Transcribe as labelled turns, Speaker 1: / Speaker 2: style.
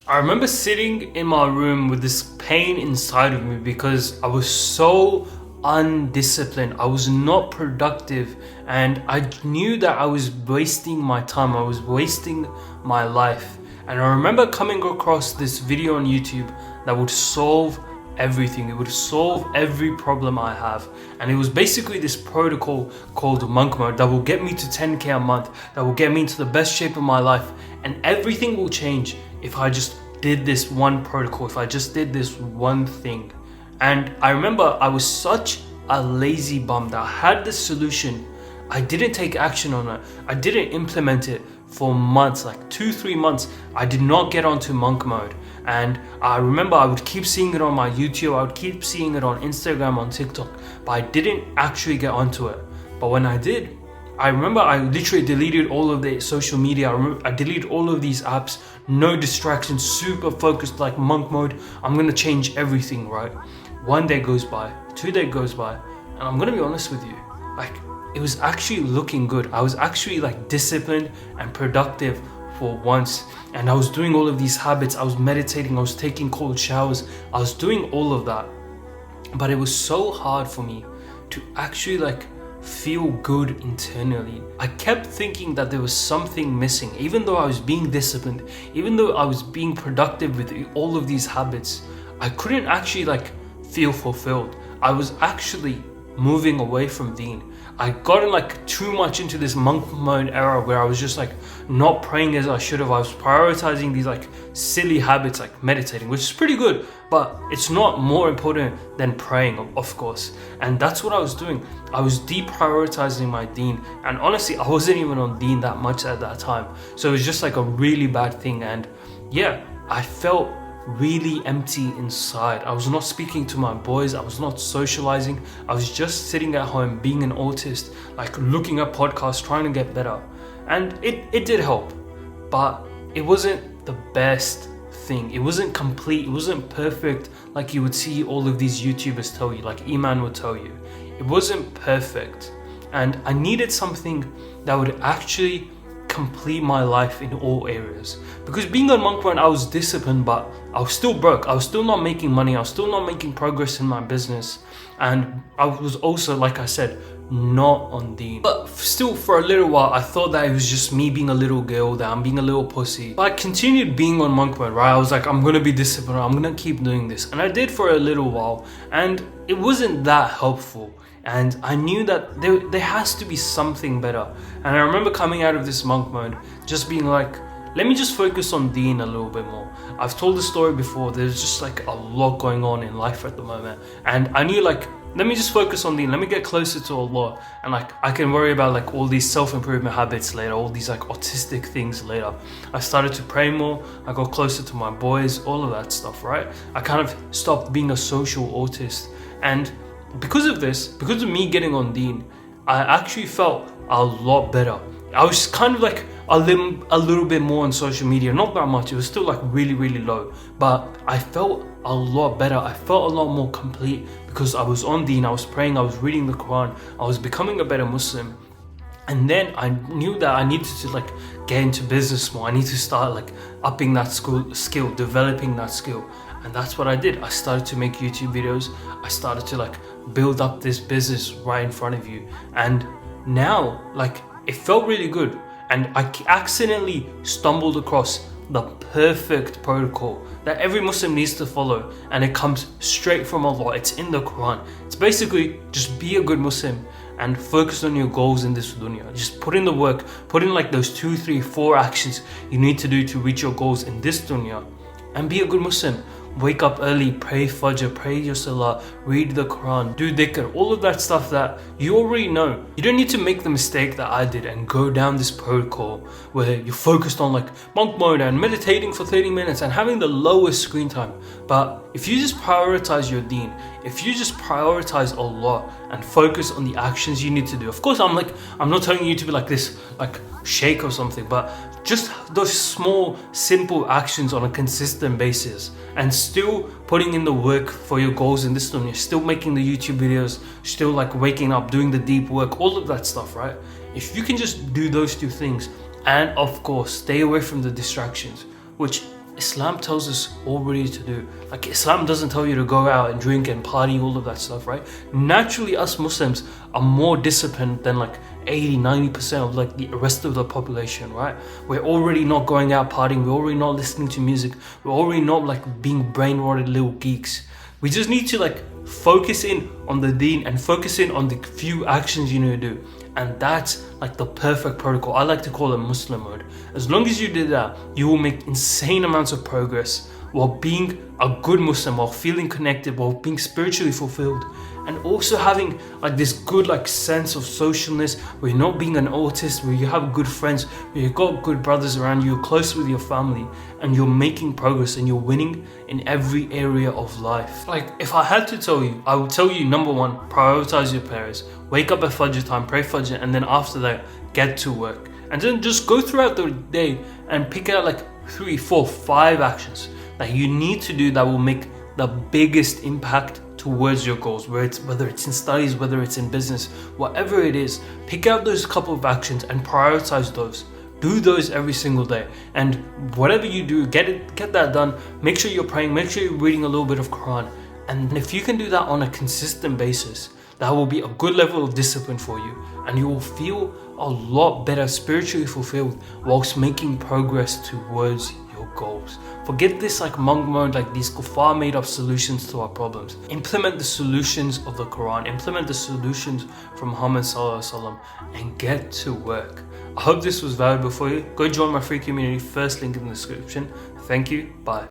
Speaker 1: I remember sitting in my room with this pain inside of me because I was so undisciplined. I was not productive, and I knew that I was wasting my time. I was wasting my life. And I remember coming across this video on YouTube that would solve everything. It would solve every problem I have. And it was basically this protocol called Monk Mode that will get me to 10k a month, that will get me into the best shape of my life. And everything will change if I just did this one protocol, if I just did this one thing. And I remember I was such a lazy bum that I had this solution. I didn't take action on it. I didn't implement it for months, like 2-3 months. I did not get onto Monk Mode. And I remember I would keep seeing it on my YouTube, I would keep seeing it on Instagram, on TikTok, but I didn't actually get onto it. But when I did, I remember I literally deleted all of the social media. I deleted all of these apps, no distractions, super focused, like Monk Mode. I'm gonna change everything, right? One day goes by, 2 days goes by, and I'm gonna be honest with you, like it was actually looking good. I was actually like disciplined and productive for once, and I was doing all of these habits. I was meditating, I was taking cold showers, I was doing all of that. But it was so hard for me to actually like feel good internally. I kept thinking that there was something missing. Even though I was being disciplined, even though I was being productive with all of these habits, I couldn't actually like feel fulfilled. I was actually moving away from Deen. I gotten like too much into this Monk Mode era where I was just like not praying as I should have. I was prioritizing these like silly habits like meditating, which is pretty good, but it's not more important than praying, of course. And that's what I was doing. I was deprioritizing my Deen, and honestly I wasn't even on Deen that much at that time, so it was just like a really bad thing. And yeah, I felt really empty inside. I was not speaking to my boys, I was not socializing, I was just sitting at home being an autist, like looking at podcasts, trying to get better. And it did help, but it wasn't the best thing. It wasn't complete, it wasn't perfect like you would see all of these YouTubers tell you, like Iman would tell you. It wasn't perfect, and I needed something that would actually complete my life in all areas. Because being on Monk Mode, I was disciplined, but I was still broke. I was still not making money. I was still not making progress in my business. And I was also, like I said, not on Deen. But still, for a little while, I thought that it was just me being a little girl, that I'm being a little pussy. But I continued being on Monk Mode, right? I was like, I'm gonna be disciplined, I'm gonna keep doing this. And I did for a little while, and it wasn't that helpful. And I knew that there has to be something better. And I remember coming out of this Monk Mode, just being like, let me just focus on Deen a little bit more. I've told the story before, there's just like a lot going on in life at the moment. And I knew like, let me just focus on Deen, let me get closer to Allah. And like, I can worry about like all these self-improvement habits later, all these like autistic things later. I started to pray more, I got closer to my boys, all of that stuff, right? I kind of stopped being a social autist. And because of this, because of me getting on Deen, I actually felt a lot better. I was kind of like a little bit more on social media, not that much, it was still like really low, but I felt a lot better. I felt a lot more complete because I was on Deen, I was praying, I was reading the Quran, I was becoming a better Muslim. And then I knew that I needed to like get into business more. I need to start like upping that skill, developing that skill. And that's what I did. I started to make YouTube videos. I started to like build up this business right in front of you. And now like it felt really good. And I accidentally stumbled across the perfect protocol that every Muslim needs to follow. And it comes straight from Allah. It's in the Quran. It's basically just be a good Muslim and focus on your goals in this dunya. Just put in the work, put in like those 2, 3, 4 actions you need to do to reach your goals in this dunya, and be a good Muslim. Wake up early, pray Fajr, pray your Salah, read the Quran, do dhikr, all of that stuff that you already know. You don't need to make the mistake that I did and go down this protocol where you're focused on like Monk Mode and meditating for 30 minutes and having the lowest screen time. But if you just prioritize your Deen, if you just prioritize Allah and focus on the actions you need to do. Of course, I'm not telling you to be like this, like sheikh or something, but just those small, simple actions on a consistent basis, and still putting in the work for your goals in this dunya, still making the YouTube videos, still like waking up, doing the deep work, all of that stuff, right? If you can just do those 2 things, and of course, stay away from the distractions, which Islam tells us already to do. Like, Islam doesn't tell you to go out and drink and party, all of that stuff, right? Naturally, us Muslims are more disciplined than like 80-90% of like the rest of the population, right? We're already not going out partying, we're already not listening to music, we're already not like being brain rotted little geeks. We just need to like focus in on the deen and focus in on the few actions you need to do. And that's like the perfect protocol. I like to call it Muslim mode. As long as you do that, you will make insane amounts of progress while being a good Muslim, while feeling connected, while being spiritually fulfilled, and also having like this good like sense of socialness, where you're not being an autist, where you have good friends, where you've got good brothers around you, you're close with your family, and you're making progress and you're winning in every area of life. Like, if I had to tell you, I would tell you, number one, prioritize your prayers. Wake up at Fajr time, pray Fajr, and then after that, get to work. And then just go throughout the day and pick out like 3, 4, 5 actions that you need to do that will make the biggest impact towards your goals, whether it's in studies, whether it's in business, whatever it is. Pick out those couple of actions and prioritize those. Do those every single day, and whatever you do, get that done. Make sure you're praying, make sure you're reading a little bit of Quran, and if you can do that on a consistent basis, that will be a good level of discipline for you, and you will feel a lot better spiritually fulfilled whilst making progress towards your goals. Forget this like monk mode, like these kuffar made up solutions to our problems. Implement the solutions of the Quran, implement the solutions from Muhammad Sallallahu Alaihi Wasallam, and get to work. I hope this was valuable for you. Go join my free community, first link in the description. Thank you, bye.